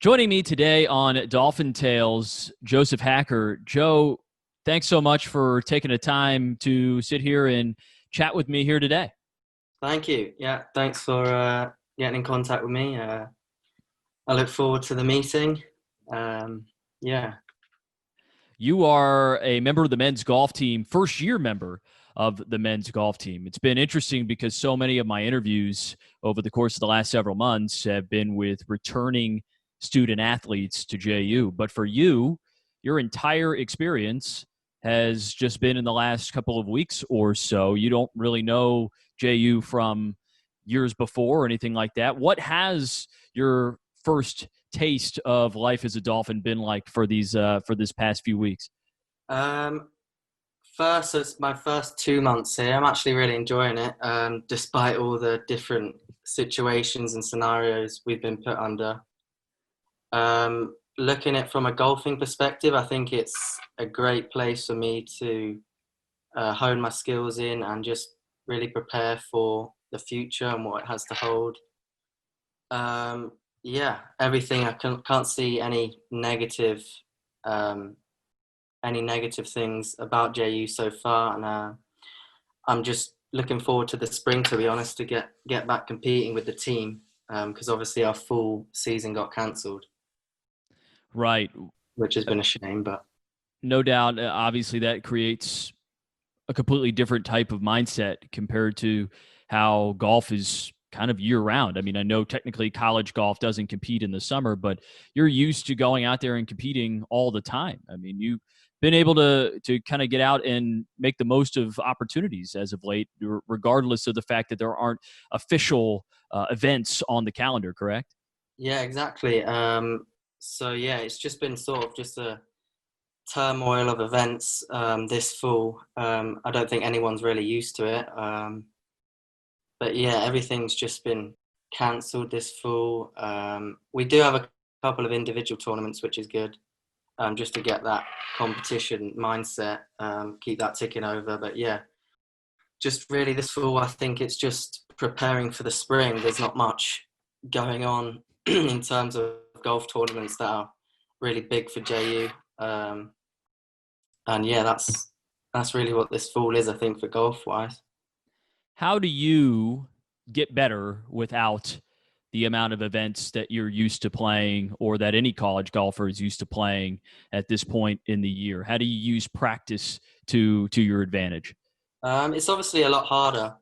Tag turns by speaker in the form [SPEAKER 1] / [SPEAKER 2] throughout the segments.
[SPEAKER 1] Joining me today on Dolphin Tales, Joseph Hacker. Joe, thanks so much for taking the time to sit here and chat with me here today.
[SPEAKER 2] Thank you. Yeah, thanks for getting in contact with me. I look forward to the meeting. Yeah.
[SPEAKER 1] You are a member of the men's golf team, first-year member of the men's golf team. It's been interesting because so many of my interviews over the course of the last several months have been with returning student athletes to JU. But for you, your entire experience has just been in the last couple of weeks or so. You don't really know JU from years before or anything like that. What has your first taste of life as a Dolphin been like for this past few weeks?
[SPEAKER 2] First, it's my first 2 months here. I'm actually really enjoying it, despite all the different situations and scenarios we've been put under. Looking at it from a golfing perspective, I think it's a great place for me to hone my skills in and just really prepare for the future and what it has to hold. Yeah, everything. I can't see any negative things about JU so far, and I'm just looking forward to the spring, to be honest, to get back competing with the team, because obviously our full season got cancelled.
[SPEAKER 1] Right.
[SPEAKER 2] Which has been a shame, but
[SPEAKER 1] no doubt, obviously that creates a completely different type of mindset compared to how golf is kind of year round. I mean, I know technically college golf doesn't compete in the summer, but you're used to going out there and competing all the time. I mean, you've been able to kind of get out and make the most of opportunities as of late, regardless of the fact that there aren't official events on the calendar, correct?
[SPEAKER 2] Yeah, exactly. So yeah, it's just been sort of just a turmoil of events this fall. I don't think anyone's really used to it. But yeah, everything's just been cancelled this fall. We do have a couple of individual tournaments, which is good, just to get that competition mindset, keep that ticking over. But yeah, just really this fall, I think it's just preparing for the spring. There's not much going on in terms of golf tournaments that are really big for JU. And yeah, that's really what this fall is, I think, for golf-wise.
[SPEAKER 1] How do you get better without the amount of events that you're used to playing or that any college golfer is used to playing at this point in the year? How do you use practice to your advantage?
[SPEAKER 2] It's obviously a lot harder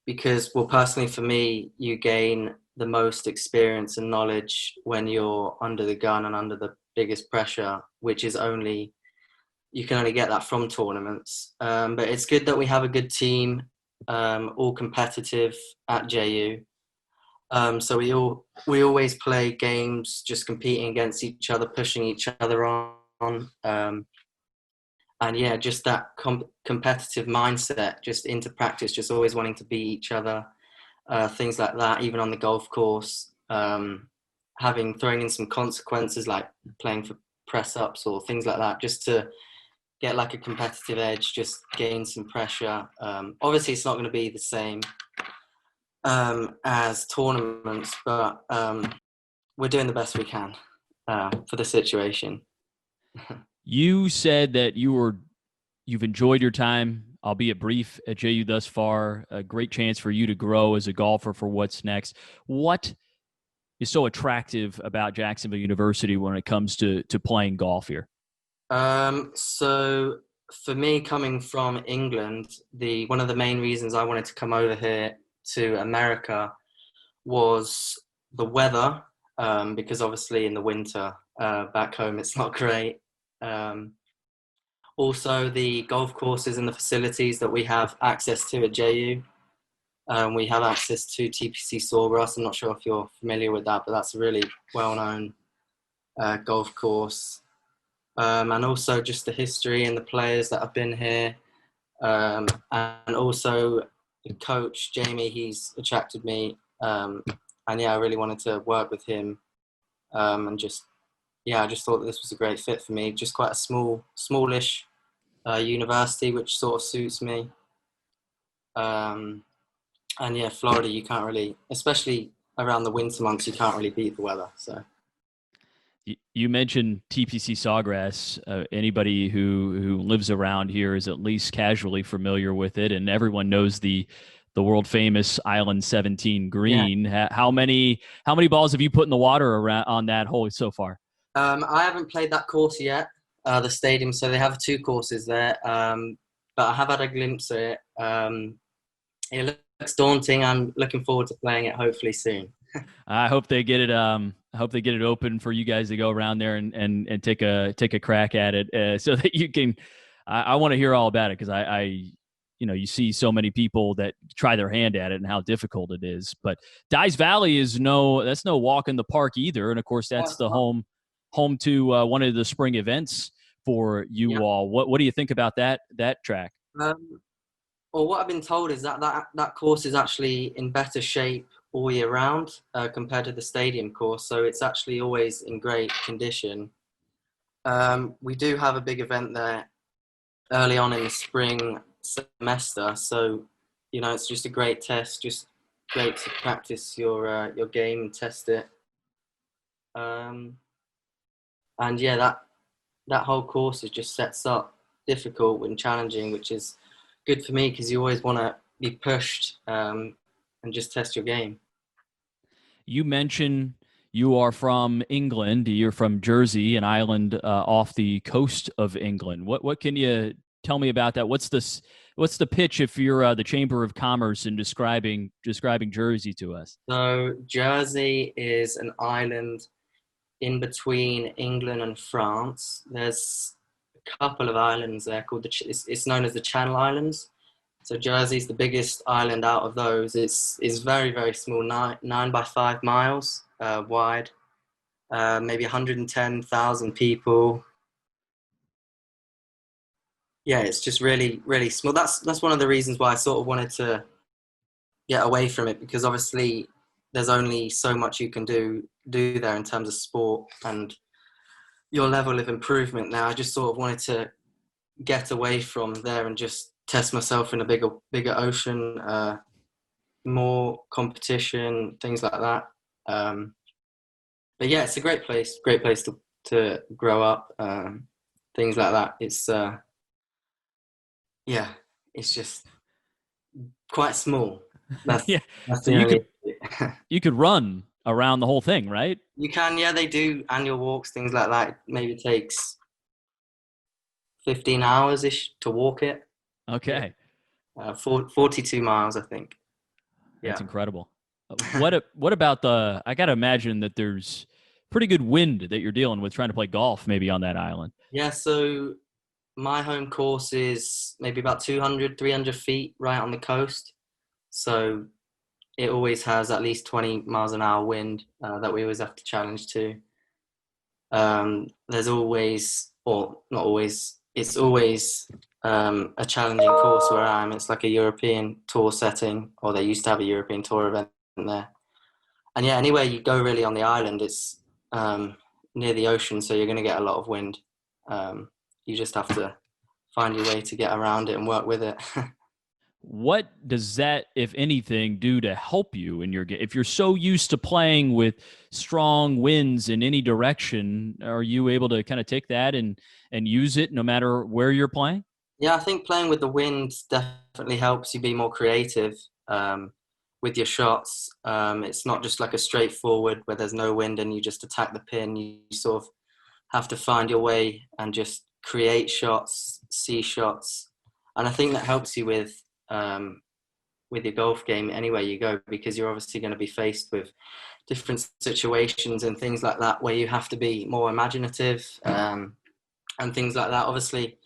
[SPEAKER 2] because, well, personally for me, you gain the most experience and knowledge when you're under the gun and under the biggest pressure, which is you can only get that from tournaments. But it's good that we have a good team, all competitive at JU. So we always play games, just competing against each other, pushing each other on. And yeah, just that competitive mindset, just into practice, just always wanting to beat each other, things like that, even on the golf course, throwing in some consequences like playing for press ups or things like that, just to get like a competitive edge, just gain some pressure. Obviously it's not going to be the same as tournaments, but we're doing the best we can for the situation.
[SPEAKER 1] You said that you've enjoyed your time, albeit brief, at JU thus far. A great chance for you to grow as a golfer for what's next. What is so attractive about Jacksonville University when it comes to playing golf here?
[SPEAKER 2] So for me, coming from England, one of the main reasons I wanted to come over here to America was the weather, because obviously in the winter back home it's not great. Also the golf courses and the facilities that we have access to at JU. We have access to Tpc Sawgrass. I'm not sure if you're familiar with that, but that's a really well-known golf course. And also just the history and the players that have been here. And also the coach, Jamie, he's attracted me. And yeah, I really wanted to work with him. And I just thought that this was a great fit for me. Just quite a smallish university, which sort of suits me. And yeah, Florida, you can't really, especially around the winter months, you can't really beat the weather. So
[SPEAKER 1] You mentioned TPC Sawgrass. Anybody who lives around here is at least casually familiar with it, and everyone knows the world famous Island 17
[SPEAKER 2] Yeah.
[SPEAKER 1] green. How many balls have you put in the water around on that hole so far?
[SPEAKER 2] I haven't played that course yet, the stadium. So they have two courses there, but I have had a glimpse of it. It looks daunting. I'm looking forward to playing it hopefully soon.
[SPEAKER 1] I hope they get it. I hope they get it open for you guys to go around there and take a crack at it, so that you can. I want to hear all about it because you see so many people that try their hand at it and how difficult it is. But Dyes Valley that's no walk in the park either, and of course that's the home to one of the spring events for you all. What do you think about that track?
[SPEAKER 2] Well, what I've been told is that course is actually in better shape all year round compared to the stadium course. So it's actually always in great condition. We do have a big event there early on in the spring semester. So, it's just a great test, just great to practice your game and test it. And yeah, that whole course is just sets up difficult and challenging, which is good for me because you always want to be pushed and just test your game.
[SPEAKER 1] You mentioned you are from England. You're from Jersey, an island off the coast of England. What can you tell me about that? What's the pitch if you're the Chamber of Commerce in describing Jersey to us?
[SPEAKER 2] So Jersey is an island in between England and France. There's a couple of islands there called it's known as the Channel Islands. So Jersey's the biggest island out of those. It's very, very small, 9 by 5 miles wide, maybe 110,000 people. Yeah, it's just really, really small. That's one of the reasons why I sort of wanted to get away from it, because obviously there's only so much you can do there in terms of sport and your level of improvement there. I just sort of wanted to get away from there and just test myself in a bigger ocean, more competition, things like that. But yeah, it's a great place to grow up, things like that. It's it's just quite small. That's
[SPEAKER 1] So you could run around the whole thing, right?
[SPEAKER 2] You can, yeah. They do annual walks, things like that. Maybe it takes 15 hours ish to walk it.
[SPEAKER 1] Okay.
[SPEAKER 2] 42 miles, I think.
[SPEAKER 1] That's incredible. What about I got to imagine that there's pretty good wind that you're dealing with trying to play golf maybe on that island.
[SPEAKER 2] Yeah, so my home course is maybe about 200, 300 feet right on the coast. So it always has at least 20 miles an hour wind that we always have to challenge to. There's always, or not always, it's always a challenging course where I am. It's like a European tour setting, or they used to have a European tour event there. And yeah, anywhere you go really on the island, it's near the ocean, so you're going to get a lot of wind. You just have to find your way to get around it and work with it.
[SPEAKER 1] What does that, if anything, do to help you in your game? If you're so used to playing with strong winds in any direction, are you able to kind of take that and use it no matter where you're playing?
[SPEAKER 2] Yeah, I think playing with the wind definitely helps you be more creative with your shots. It's not just like a straightforward where there's no wind and you just attack the pin. You sort of have to find your way and just create shots, see shots. And I think that helps you with your golf game anywhere you go, because you're obviously going to be faced with different situations and things like that where you have to be more imaginative and things like that. Obviously,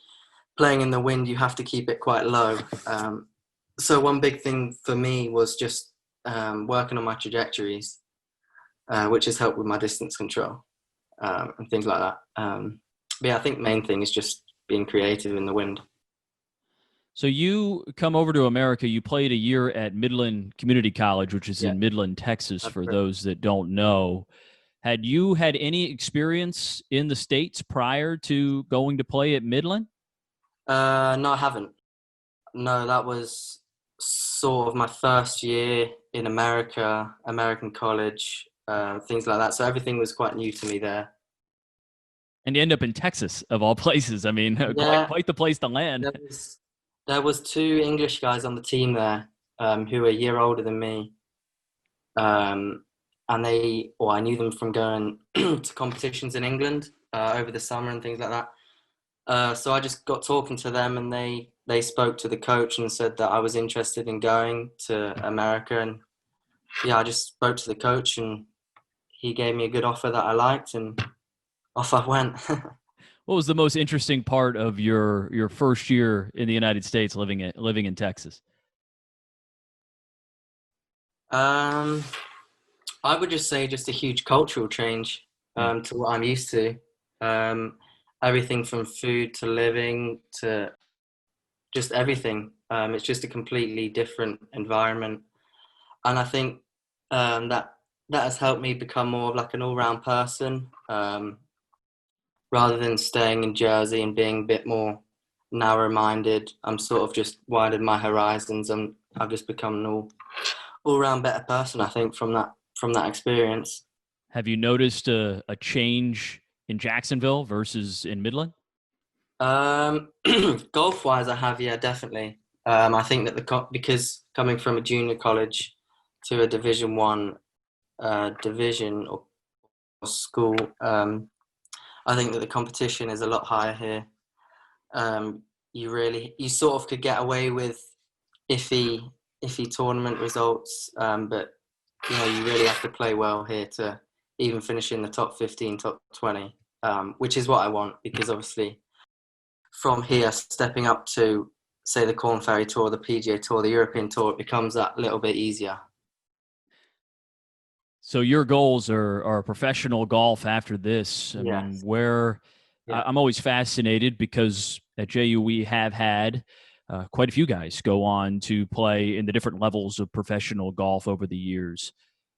[SPEAKER 2] playing in the wind, you have to keep it quite low. So one big thing for me was just working on my trajectories, which has helped with my distance control and things like that. But yeah, I think the main thing is just being creative in the wind.
[SPEAKER 1] So you come over to America. You played a year at Midland Community College, which is in Midland, Texas, for those that don't know. Had you had any experience in the States prior to going to play at Midland?
[SPEAKER 2] No, I haven't. No, that was sort of my first year in America, American college, things like that. So everything was quite new to me there.
[SPEAKER 1] And you end up in Texas, of all places. I mean,
[SPEAKER 2] Yeah,
[SPEAKER 1] quite the place to land.
[SPEAKER 2] there was there was two English guys on the team there who were a year older than me, and I knew them from going to competitions in England over the summer and things like that. So I just got talking to them, and they spoke to the coach and said that I was interested in going to America. And yeah, I just spoke to the coach, and he gave me a good offer that I liked, and off I went.
[SPEAKER 1] What was the most interesting part of your first year in the United States living in Texas?
[SPEAKER 2] um, I would just say just a huge cultural change
[SPEAKER 1] Hmm.
[SPEAKER 2] to what I'm used to. Um, Everything from food to living to just everything. It's just a completely different environment, and I think that has helped me become more of like an all-round person, rather than staying in Jersey and being a bit more narrow-minded. I'm sort of just widened my horizons, and I've just become an all-round better person, I think, from that experience.
[SPEAKER 1] Have you noticed a change in Jacksonville versus in Midland?
[SPEAKER 2] Um, Golf-wise, I have, yeah, definitely. I think that because coming from a junior college to a Division One division or school, I think that the competition is a lot higher here. You sort of could get away with iffy tournament results, but you really have to play well here to even finish in the top 15, top 20, which is what I want, because obviously from here stepping up to say the Corn Ferry Tour, the PGA Tour, the European Tour, it becomes that little bit easier.
[SPEAKER 1] So your goals are professional golf after this. I mean,
[SPEAKER 2] Yes.
[SPEAKER 1] where
[SPEAKER 2] Yeah.
[SPEAKER 1] I'm always fascinated because at JU we have had quite a few guys go on to play in the different levels of professional golf over the years.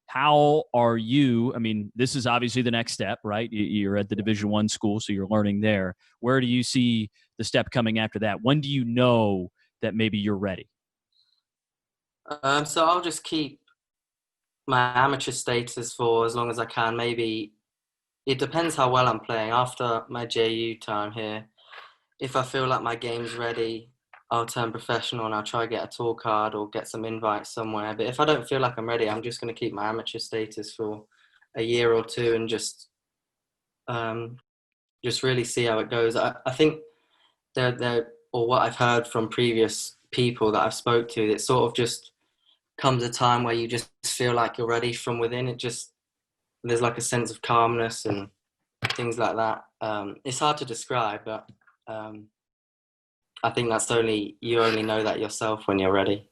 [SPEAKER 1] How are you? I mean, this is obviously the next step, right? You're at the Division One school, so you're learning there. Where do you see the step coming after that? When do you know that maybe you're ready?
[SPEAKER 2] So I'll just keep my amateur status for as long as I can. Maybe it depends how well I'm playing after my JU time here. If I feel like my game's ready, I'll turn professional and I'll try to get a tour card or get some invites somewhere. But if I don't feel like I'm ready, I'm just going to keep my amateur status for a year or two and um, just really see how it goes. I think there, or what I've heard from previous people that I've spoke to, it sort of just comes a time where you just feel like you're ready from within. There's like a sense of calmness and things like that. It's hard to describe, but um, I think you only know that yourself when you're ready.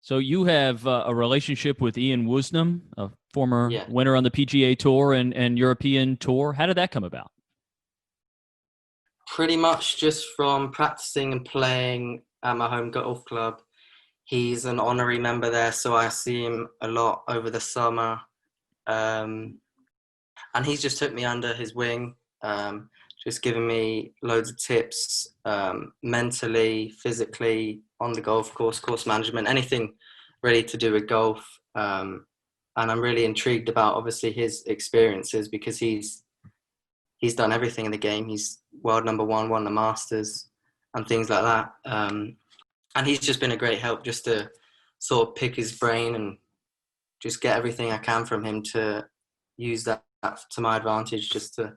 [SPEAKER 1] So you have a relationship with Ian Woosnam, a former
[SPEAKER 2] Yeah,
[SPEAKER 1] winner on the PGA Tour and European Tour. How did that come about?
[SPEAKER 2] pretty much just from practicing and playing at my home golf club. He's an honorary member there, so I see him a lot over the summer. Um, and he's just took me under his wing, just giving me loads of tips, mentally, physically, on the golf course management, anything really to do with golf. And I'm really intrigued about obviously his experiences, because he's done everything in the game. He's world number one, won the Masters, and things like that. And he's just been a great help just to sort of pick his brain and just get everything I can from him to use that to my advantage, just to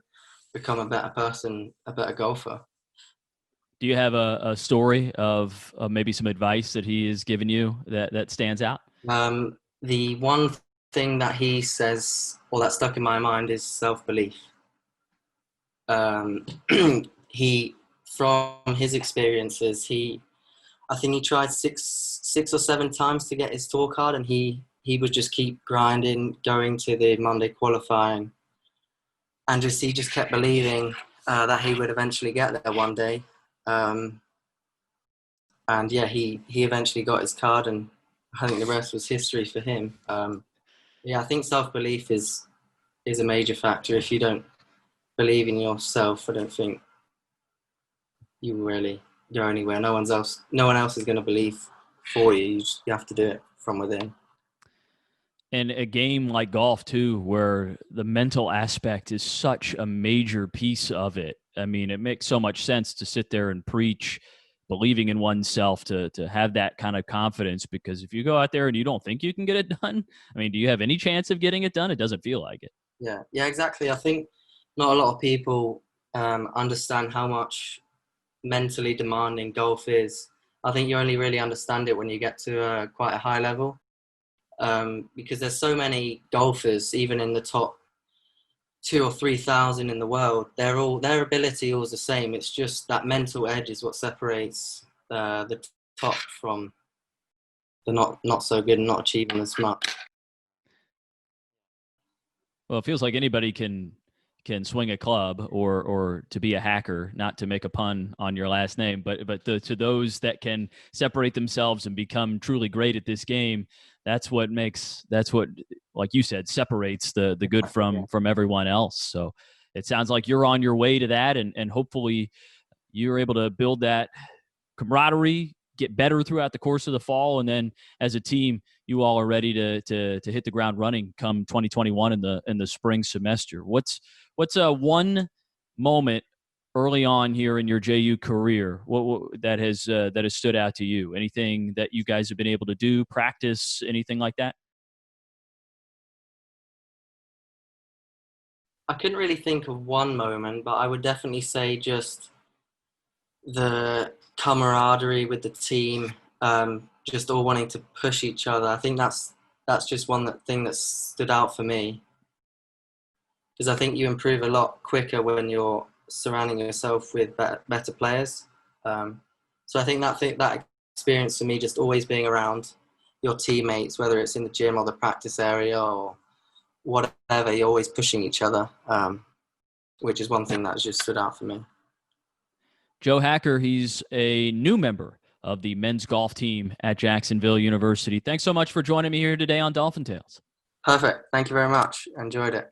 [SPEAKER 2] become a better person, a better golfer.
[SPEAKER 1] Do you have a story of maybe some advice that he has given you that stands out?
[SPEAKER 2] The one thing that he says, or that stuck in my mind, is self-belief. Um, he, from his experiences, I think he tried six or seven times to get his tour card, and he would just keep grinding, going to the Monday qualifying, and he just kept believing that he would eventually get there one day. Um, and yeah, he eventually got his card, and I think the rest was history for him. Yeah, I think self belief is a major factor. If you don't believe in yourself, I don't think you will really go anywhere. No one else is going to believe for you. You have to do it from within.
[SPEAKER 1] And a game like golf too, where the mental aspect is such a major piece of it. I mean, it makes so much sense to sit there and preach believing in oneself, to have that kind of confidence, because if you go out there and you don't think you can get it done, I mean, do you have any chance of getting it done? It doesn't feel like it.
[SPEAKER 2] Yeah, exactly. I think not a lot of people understand how much mentally demanding golf is. I think you only really understand it when you get to quite a high level, because there's so many golfers, even in the top 2 or 3 thousand in the world. Their ability all is the same. It's just that mental edge is what separates the top from the not so good and not achieving as much.
[SPEAKER 1] Well, it feels like anybody can swing a club, or to be a hacker, not to make a pun on your last name, but to those that can separate themselves and become truly great at this game, that's what, like you said, separates the good from everyone else. So it sounds like you're on your way to that, and hopefully you're able to build that camaraderie, get better throughout the course of the fall, and then as a team, you all are ready to hit the ground running come 2021 in the spring semester. What's one moment early on here in your JU career that has stood out to you? Anything that you guys have been able to do, practice, anything like that?
[SPEAKER 2] I couldn't really think of one moment, but I would definitely say just the camaraderie with the team, just all wanting to push each other. I think that's just one thing that stood out for me, because I think you improve a lot quicker when you're surrounding yourself with better players. So I think that experience for me, just always being around your teammates, whether it's in the gym or the practice area or whatever, you're always pushing each other, which is one thing that's just stood out for me.
[SPEAKER 1] Joe Hacker, he's a new member of the men's golf team at Jacksonville University. Thanks so much for joining me here today on Dolphin Tales.
[SPEAKER 2] Perfect. Thank you very much. Enjoyed it.